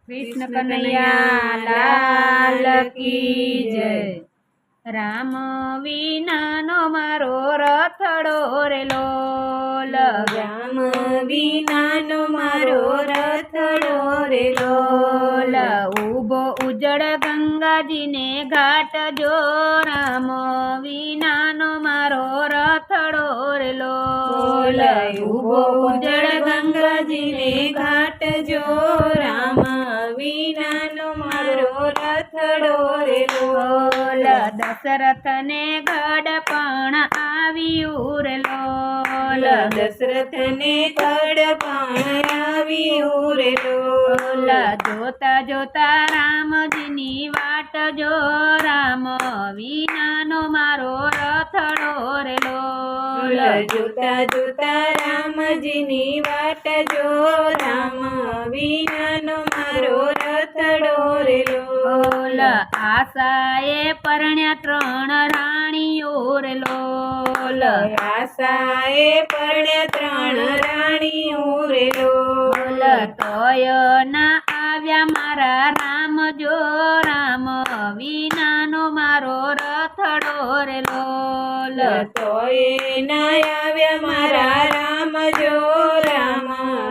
कृष्ण कन्हैया लाल की जय। राम विनानो मारो रथड़ो रे लोल। राम विनानो मारो रथड़ो रे लोल। ऊभो उजड़ गंगाजी ने घाट जो। राम विनानो मारो रथड़ो रे लोल। ऊभो उजड़ गंगाजी ने घाट जो। राम विनानो मारो रथड़ो रे लोल। दशरथ ने गड़पण आव्યું रे लोल। दशरथ ने गड़पण आव्યું रे लोल। जोता जोता रामजीनी वाट जो। राम विनानो मारो रथड़ो रे लोल। जोता जोता रामजीनी वाट जो। राम विनानो मारो रथड़ो रे लोल। आशाए परण्या त्रण राणीओ रे लोल। आशाए परण्या त्रण राणीओ रे लोल। तोय ना आव्या मारा राम जो। राम विनानो मारो रथड़ो रे लोल। तोय ना आव्या मारा राम जो। राम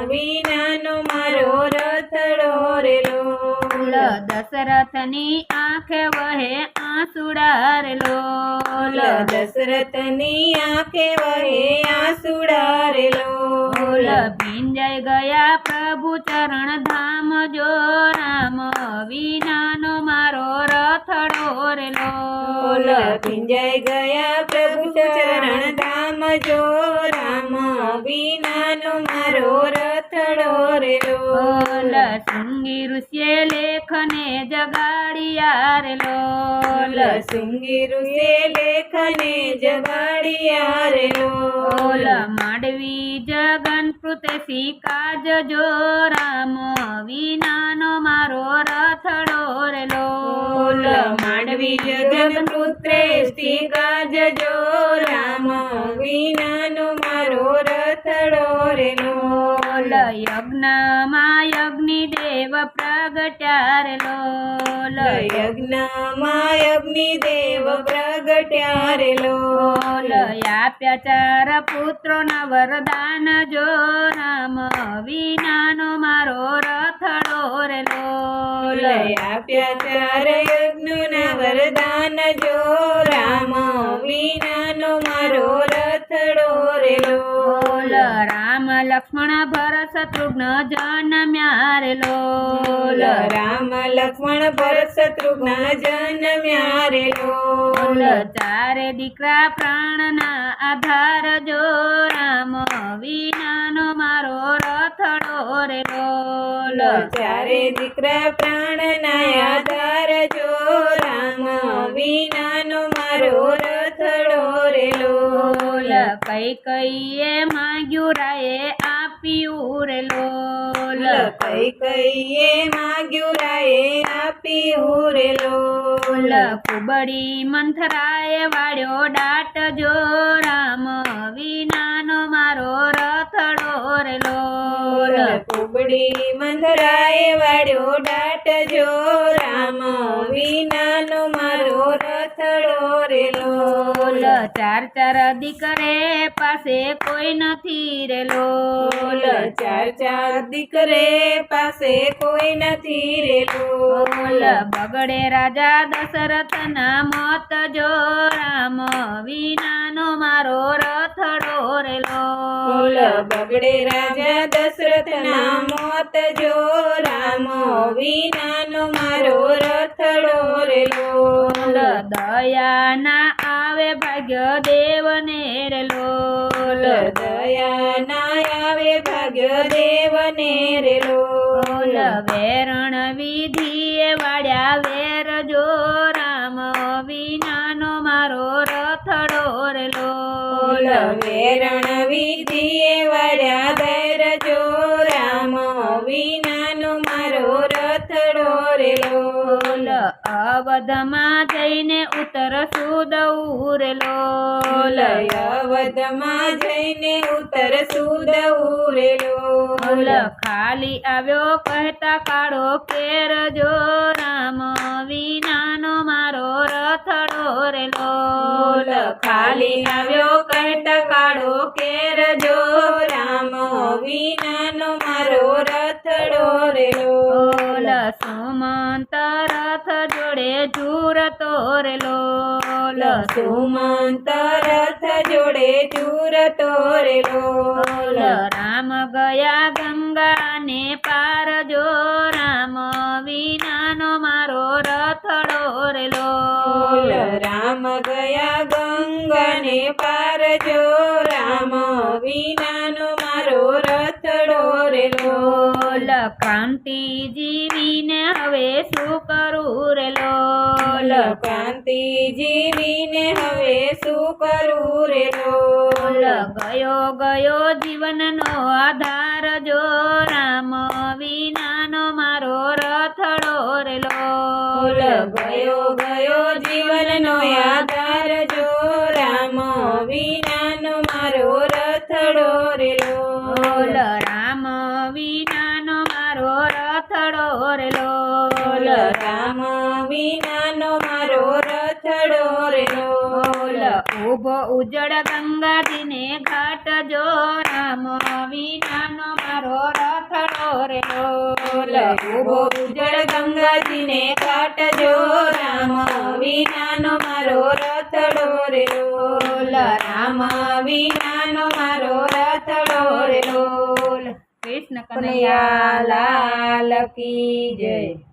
विनानो मारो रथड़ो रे लोल। दशरथनी आंखे वहे आंसुड़ा रे लोल। दशरथनी आंखे वहे आंसुड़ा रे लोल। भींजाई गया प्रभु चरण धाम जो। राम विनानो मारो रथड़ो रे लोल। भींजाई गया प्रभु चरण धाम जो। राम विनानो मारो रथड़ो रे लोल। शृंगी ऋषिए लेखने जगाड़िया रे लोल। शृंगी ऋषिए लेखने जगाड़िया रे लोल। माडवी जगन पृथ्वी काज जो। राम विनानो मारो रथड़ो रे लोल। माडवी जगन पुत्रेष्टि काज जो। राम विनानो मारो रथड़ो रे लोल। यज्ञ मां अग्निदेव प्रगट्या रे लोल। यज्ञ मां अग्निदेव प्रगट्या रे लोल। आप्या चार पुत्रो न वरदान जो। राम विनानो मारो रथड़ो रे लोल। आप्या चार यज्ञ वरदान जो। राम विनानो मारो रथड़ो रे लोल। राम लक्ष्मण भरत शत्रुघ्न जन्म्या रे लोल। राम लक्ष्मण भरत शत्रुघ्न जन्म्या रे लोल। चारे दीकरा प्राणना आधार जो। राम विनानो मारो रथड़ो रे लोल। चारे दीकरा प्राणना आधार जो। राम विनानो मारो रथड़ो रे लोल। कैकेयीए माग्યું રાયે આપ્યું રે લોલ। कैकेयीए माग्યું રાયે આપ્યું રે લોલ। કુબડી મંથરાએ વાળ્યો દાટ જો। રામ વિનાનો મારો રથડો રે લોલ। કુબડી મંથરાએ વાળ્યો દાટ જો। રામ વિનાનો મારો રથડો રે લોલ। ચાર ચાર દીકરે પાસે કોઈ નથી રે લોલ। ચાર ચાર દીકરે પાસે કોઈ નથી રે લોલ। બગડે રાજા દશરથના મોત જો। રામ વિનાનો મારો રથડો રે લોલ। બગડે રાજા દશરથના મોત જો। રામ વિનાનો મારો રથડો રે લોલ। દયાના આવે ભાગ્ય દેવને રે લોલ। દયા ના આવે ભાગ્ય દેવને રે લોલ। વેરણ વિધિએ વાળ્યા વેર જો। રામ વિનાનો મારો રથડો રે લોલ। વેરણ વિધિએ વાળ્યા વેર જો। રામ વિનાનો મારો રથડો રે લોલ અવધમાં જઈને ઉતરશું દઉં રે લોલ અવધમાં જઈને ઉતરશું દઉં રે લોલ ખાલી આવ્યો કહેતા કાળો કેરજો રામ વિનાનો મારો રથડો રે લોલ ખાલી આવ્યો કહેતા કાળો કેરજો રામ વિનાનો મારો રથડો રે લોલ સુમંત રથ જોડે ઝૂરતો રે લોલ સુમંત રથ જોડે ઝૂરતો રે લોલ રામ ગયા ગંગાને પાર જો રામ વિનાનો મારો રથડો રે લોલ રામ ગયા ગંગાને પાર જો રામ વિનાનો મારો રથડો રે લોલ ક્રાંતિ જીવીને હવે શું કરું રે લોલ ક્રાંતિ જીવીને હવે શું કરું રે લોલ ગયો ગયો જીવનનો આધાર જો રામ વિનાનો મારો રથડો રે લોલ ગયો ગયો જીવનનો આધાર જો રામ વિનાનો મારો રથડો રે લોલ રામ વિનાનો મારો રથડો રે લોલ રામ વિનાનો મારો રથડો રે લોલ ઉભો ઉજળ ગંગાજીને ઘાટ જો રામ વિનાનો મારો રથડો રે લોલ ઉભો ઉજળ ગંગાજીને ઘાટ જો રામ વિનાનો મારો રથડો રે લોલ રામ વિનાનો મારો રથડો રે લોલ કૃષ્ણ કનૈયા લાલ કી જય.